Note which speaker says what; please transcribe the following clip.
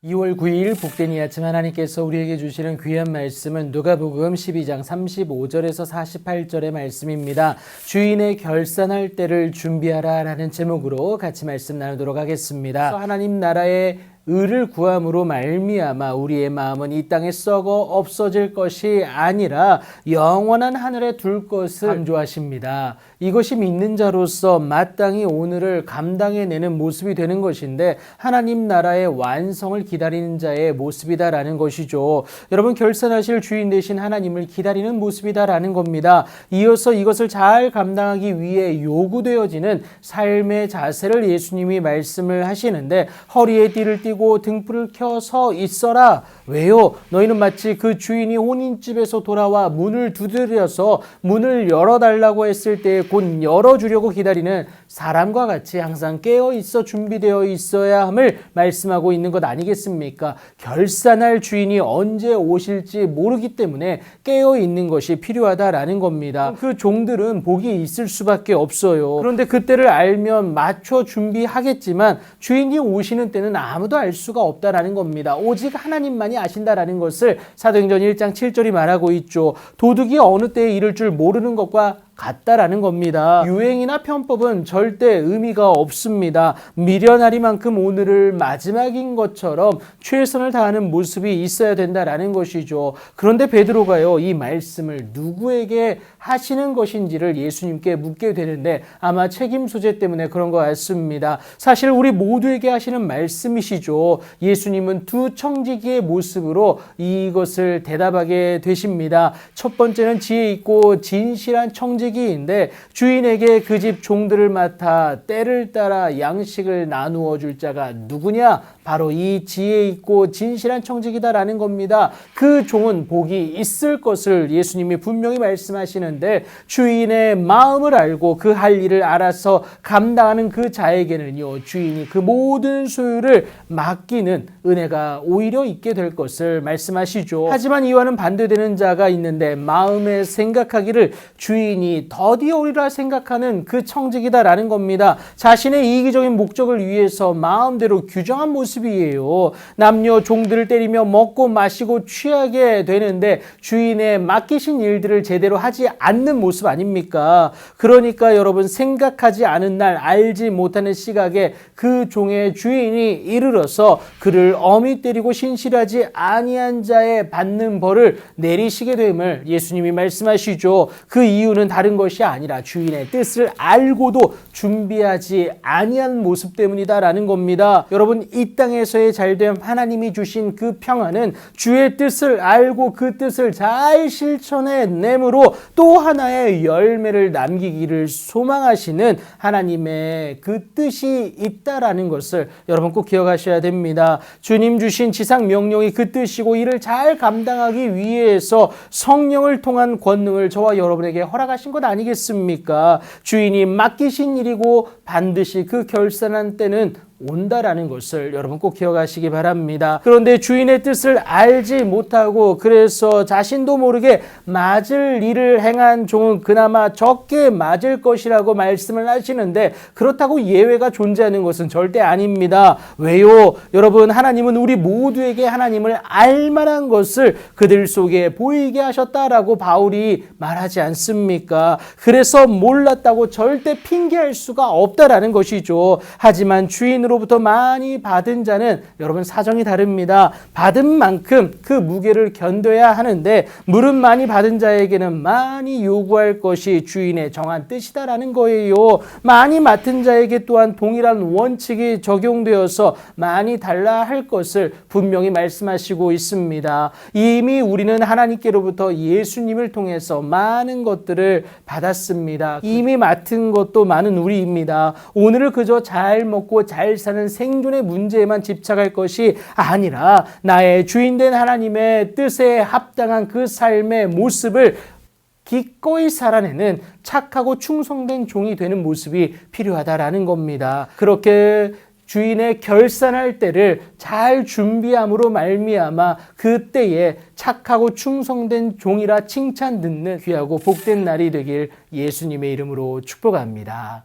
Speaker 1: 2월 9일 복된 이 아침 하나님께서 우리에게 주시는 귀한 말씀은 누가복음 12장 35절에서 48절의 말씀입니다. 주인의 결산할 때를 준비하라 라는 제목으로 같이 말씀 나누도록 하겠습니다. 하나님 나라의 의를 구함으로 말미암아 우리의 마음은 이 땅에 썩어 없어질 것이 아니라 영원한 하늘에 둘 것을 강조하십니다. 이것이 믿는 자로서 마땅히 오늘을 감당해내는 모습이 되는 것인데 하나님 나라의 완성을 기다리는 자의 모습이다라는 것이죠. 여러분, 결산하실 주인 되신 하나님을 기다리는 모습이다라는 겁니다. 이어서 이것을 잘 감당하기 위해 요구되어지는 삶의 자세를 예수님이 말씀을 하시는데, 허리에 띠를 띠고 등불을 켜서 있어라. 왜요? 너희는 마치 그 주인이 혼인집에서 돌아와 문을 두드려서 문을 열어달라고 했을 때 곧 열어주려고 기다리는 사람과 같이 항상 깨어있어 준비되어 있어야 함을 말씀하고 있는 것 아니겠습니까? 결산할 주인이 언제 오실지 모르기 때문에 깨어있는 것이 필요하다라는 겁니다. 그 종들은 복이 있을 수밖에 없어요. 그런데 그때를 알면 맞춰 준비하겠지만 주인이 오시는 때는 아무도 알 수가 없다라는 겁니다. 오직 하나님만이 아신다라는 것을 사도행전 1장 7절이 말하고 있죠. 도둑이 어느 때에 이를 줄 모르는 것과 같다라는 겁니다. 유행이나 편법은 절대 의미가 없습니다. 미련하리만큼 오늘을 마지막인 것처럼 최선을 다하는 모습이 있어야 된다라는 것이죠. 그런데 베드로가요, 이 말씀을 누구에게 하시는 것인지를 예수님께 묻게 되는데 아마 책임 소재 때문에 그런 것 같습니다. 사실 우리 모두에게 하시는 말씀이시죠. 예수님은 두 청지기의 모습으로 이것을 대답하게 되십니다. 첫 번째는 지혜 있고 진실한 청지기인데 주인에게 그 집 종들을 맡아 때를 따라 양식을 나누어 줄 자가 누구냐? 바로 이 지혜 있고 진실한 청지기다라는 겁니다. 그 종은 복이 있을 것을 예수님이 분명히 말씀하시는데, 주인의 마음을 알고 그 할 일을 알아서 감당하는 그 자에게는요, 주인이 그 모든 소유를 맡기는 은혜가 오히려 있게 될 것을 말씀하시죠. 하지만 이와는 반대되는 자가 있는데, 마음에 생각하기를 주인이 더디오리라 생각하는 그 청지기다라는 겁니다. 자신의 이기적인 목적을 위해서 마음대로 규정한 모습이에요. 남녀 종들을 때리며 먹고 마시고 취하게 되는데 주인의 맡기신 일들을 제대로 하지 않는 모습 아닙니까? 그러니까 여러분, 생각하지 않은 날 알지 못하는 시각에 그 종의 주인이 이르러서 그를 엄히 때리고 신실하지 아니한 자에 받는 벌을 내리시게 됨을 예수님이 말씀하시죠. 그 이유는 다른 것이 아니라 주인의 뜻을 알고도 준비하지 아니한 모습 때문이다라는 겁니다. 여러분, 이 땅에서의 잘됨, 하나님이 주신 그 평안은 주의 뜻을 알고 그 뜻을 잘 실천해내므로 또 하나의 열매를 남기기를 소망하시는 하나님의 그 뜻이 있다라는 것을 여러분 꼭 기억하셔야 됩니다. 주님 주신 지상 명령이 그 뜻이고 이를 잘 감당하기 위해서 성령을 통한 권능을 저와 여러분에게 허락하신 것 아니겠습니까? 주인이 맡기신 일이고 반드시 그 결산한 때는 온다라는 것을 여러분 꼭 기억하시기 바랍니다. 그런데 주인의 뜻을 알지 못하고 그래서 자신도 모르게 맞을 일을 행한 종은 그나마 적게 맞을 것이라고 말씀을 하시는데, 그렇다고 예외가 존재하는 것은 절대 아닙니다. 왜요? 여러분, 하나님은 우리 모두에게 하나님을 알만한 것을 그들 속에 보이게 하셨다라고 바울이 말하지 않습니까? 그래서 몰랐다고 절대 핑계할 수가 없다라는 것이죠. 하지만 주인으로부터 많이 받은 자는 여러분 사정이 다릅니다. 받은 만큼 그 무게를 견뎌야 하는데, 물은 많이 받은 자에게는 많이 요구할 것이 주인의 정한 뜻이다라는 거예요. 많이 맡은 자에게 또한 동일한 원칙이 적용되어서 많이 달라 할 것을 분명히 말씀하시고 있습니다. 이미 우리는 하나님께로부터 예수님을 통해서 많은 것들을 받았습니다. 이미 맡은 것도 많은 우리입니다. 오늘을 그저 잘 먹고 잘 사는 생존의 문제에만 집착할 것이 아니라 나의 주인된 하나님의 뜻에 합당한 그 삶의 모습을 기꺼이 살아내는 착하고 충성된 종이 되는 모습이 필요하다라는 겁니다. 그렇게 주인의 결산할 때를 잘 준비함으로 말미암아 그때에 착하고 충성된 종이라 칭찬 듣는 귀하고 복된 날이 되길 예수님의 이름으로 축복합니다.